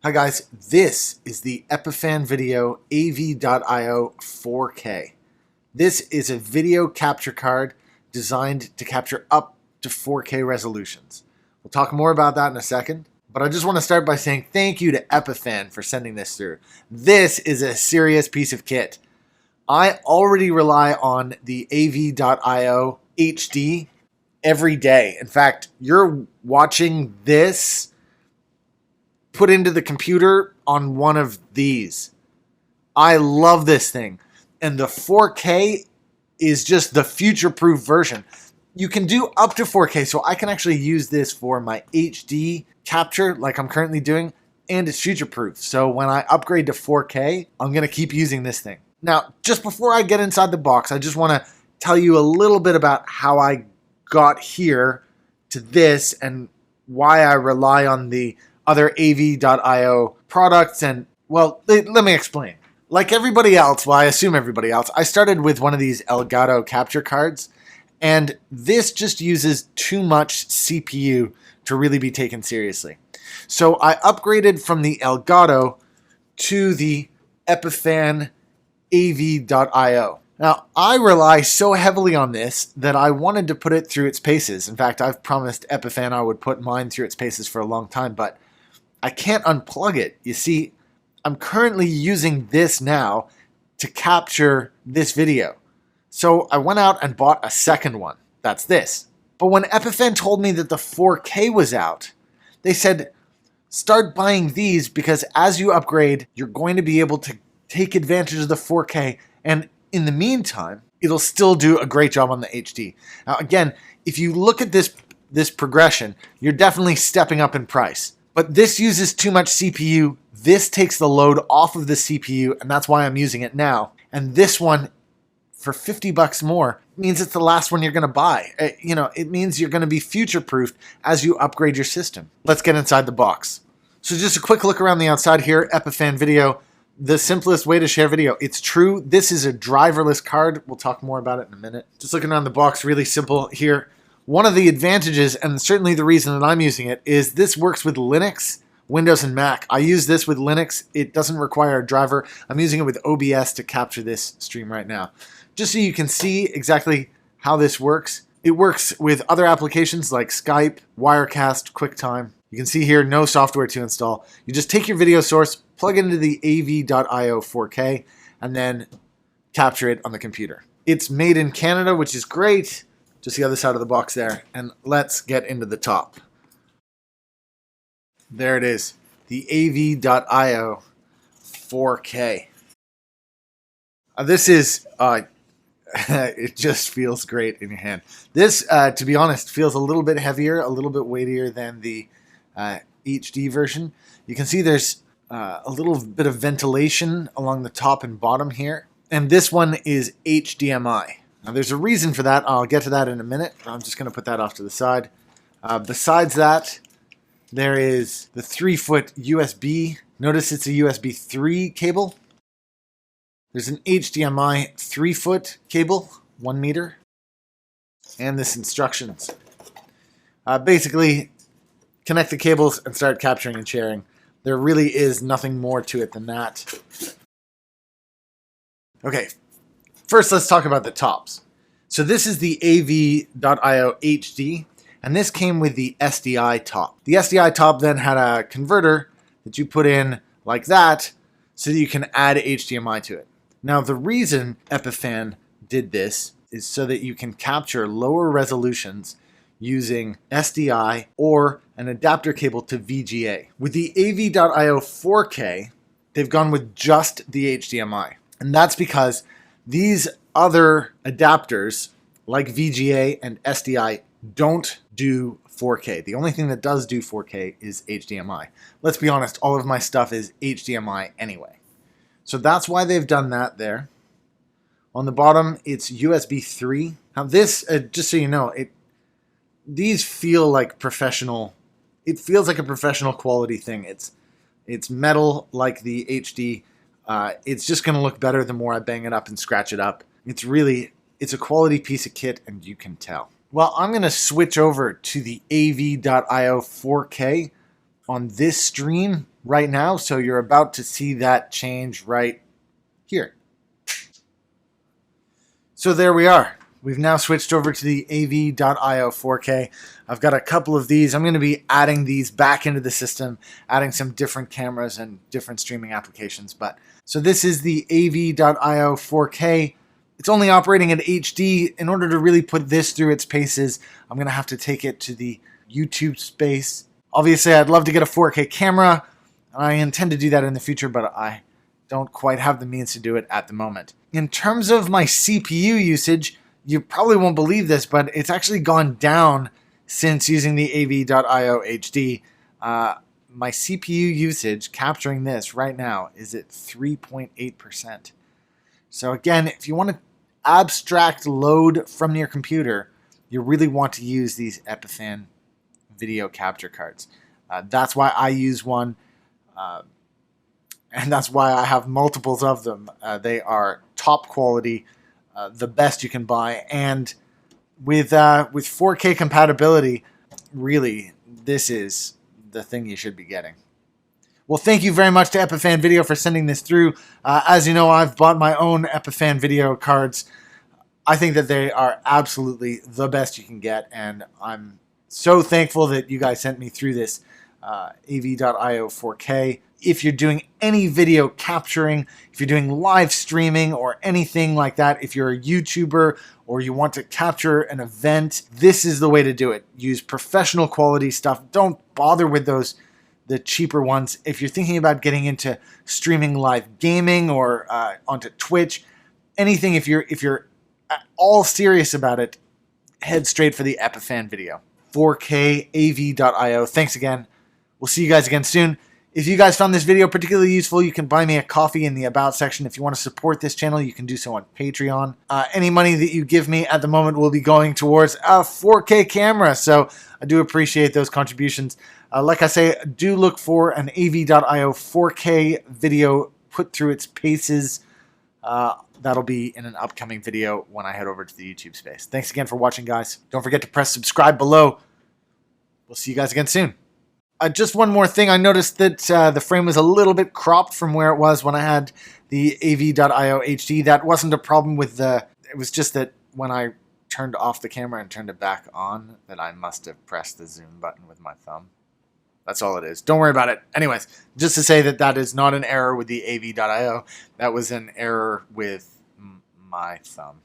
Hi guys, this is the Epiphan video AV.io 4K. This is a video capture card designed to capture up to 4K resolutions. We'll talk more about that in a second, but I just want to start by saying thank you to Epiphan for sending this through. This is a serious piece of kit. I already rely on the AV.io HD every day. In fact, you're watching this put into the computer on one of these. I love this thing. And the 4K is just the future-proof version. You can do up to 4K, so I can actually use this for my HD capture like I'm currently doing, and it's future-proof. So when I upgrade to 4K, I'm going to keep using this thing. Now, just before I get inside the box, I just want to tell you a little bit about how I got here to this and why I rely on the other AV.io products. And, well, let me explain. Like everybody else, well, I assume everybody else, I started with one of these Elgato capture cards, and this just uses too much CPU to really be taken seriously. So I upgraded from the Elgato to the Epiphan AV.io. Now, I rely so heavily on this that I wanted to put it through its paces. In fact, I've promised Epiphan I would put mine through its paces for a long time, but I can't unplug it. You see, I'm currently using this now to capture this video. So I went out and bought a second one. That's this. But when Epiphan told me that the 4K was out, they said, start buying these because as you upgrade, you're going to be able to take advantage of the 4K. And in the meantime, it'll still do a great job on the HD. Now, again, if you look at this progression, you're definitely stepping up in price. But this uses too much CPU. This takes the load off of the CPU, and that's why I'm using it now. And this one, for $50 more, means it's the last one you're going to buy. It means you're going to be future-proofed as you upgrade your system. Let's get inside the box. So just a quick look around the outside here, Epiphan Video. The simplest way to share video. It's true. This is a driverless card. We'll talk more about it in a minute. Just looking around the box, really simple here. One of the advantages, and certainly the reason that I'm using it, is this works with Linux, Windows, and Mac. I use this with Linux. It doesn't require a driver. I'm using it with OBS to capture this stream right now. Just so you can see exactly how this works. It works with other applications like Skype, Wirecast, QuickTime. You can see here, no software to install. You just take your video source, plug it into the AV.io 4K, and then capture it on the computer. It's made in Canada, which is great. Just the other side of the box there. And let's get into the top. There it is. The AV.io 4K. This is, it just feels great in your hand. This, to be honest, feels a little bit heavier, a little bit weightier than the HD version. You can see there's a little bit of ventilation along the top and bottom here. And this one is HDMI. Now there's a reason for that. I'll get to that in a minute. I'm just going to put that off to the side. Besides that, there is the 3-foot USB. Notice it's a USB 3 cable. There's an HDMI 3-foot cable, 1 meter. And this instructions. Basically, connect the cables and start capturing and sharing. There really is nothing more to it than that. Okay, first let's talk about the tops. So this is the AV.io HD, and this came with the SDI top. The SDI top then had a converter that you put in like that so that you can add HDMI to it. Now the reason Epiphan did this is so that you can capture lower resolutions using SDI or an adapter cable to VGA. With the AV.io 4K, they've gone with just the HDMI. And that's because these other adapters, like VGA and SDI, don't do 4K. The only thing that does do 4K is HDMI. Let's be honest, all of my stuff is HDMI anyway. So that's why they've done that there. On the bottom, it's USB 3. Now this, just so you know, these feel like professional. It feels like a professional quality thing. It's metal like the HD. It's just going to look better the more I bang it up and scratch it up. It's a quality piece of kit, and you can tell. Well, I'm going to switch over to the AV.io 4K. on this stream right now. So you're about to see that change right here. So there we are. We've now switched over to the AV.io 4K. I've got a couple of these. I'm going to be adding these back into the system, adding some different cameras and different streaming applications. So this is the AV.io 4K. It's only operating at HD. In order to really put this through its paces, I'm going to have to take it to the YouTube space. Obviously, I'd love to get a 4K camera. I intend to do that in the future, but I don't quite have the means to do it at the moment. In terms of my CPU usage, you probably won't believe this, but it's actually gone down since using the AV.io HD. My CPU usage capturing this right now is at 3.8%. So again, if you want to abstract load from your computer, you really want to use these Epiphan video capture cards. That's why I use one. And that's why I have multiples of them. They are top quality, the best you can buy, and with 4K compatibility, really, this is the thing you should be getting. Well, thank you very much to Epiphan Video for sending this through. As you know, I've bought my own Epiphan video cards. I think that they are absolutely the best you can get, and I'm so thankful that you guys sent me through this AV.io 4K. If you're doing any video capturing, if you're doing live streaming or anything like that, if you're a YouTuber or you want to capture an event, this is the way to do it. Use professional quality stuff. Don't bother with the cheaper ones. If you're thinking about getting into streaming live gaming or onto Twitch, anything, if you're all serious about it, head straight for the Epiphan Video 4K AV.io. Thanks again. We'll see you guys again soon. If you guys found this video particularly useful, you can buy me a coffee in the About section. If you want to support this channel, you can do so on Patreon. Any money that you give me at the moment will be going towards a 4K camera, so I do appreciate those contributions. Like I say, do look for an AV.io 4K video put through its paces. That'll be in an upcoming video when I head over to the YouTube space. Thanks again for watching, guys. Don't forget to press subscribe below. We'll see you guys again soon. Just one more thing. I noticed that the frame was a little bit cropped from where it was when I had the AV.io HD. That wasn't a problem with it was just that when I turned off the camera and turned it back on, that I must have pressed the zoom button with my thumb. That's all it is. Don't worry about it. Anyways, just to say that is not an error with the AV.io. That was an error with my thumb.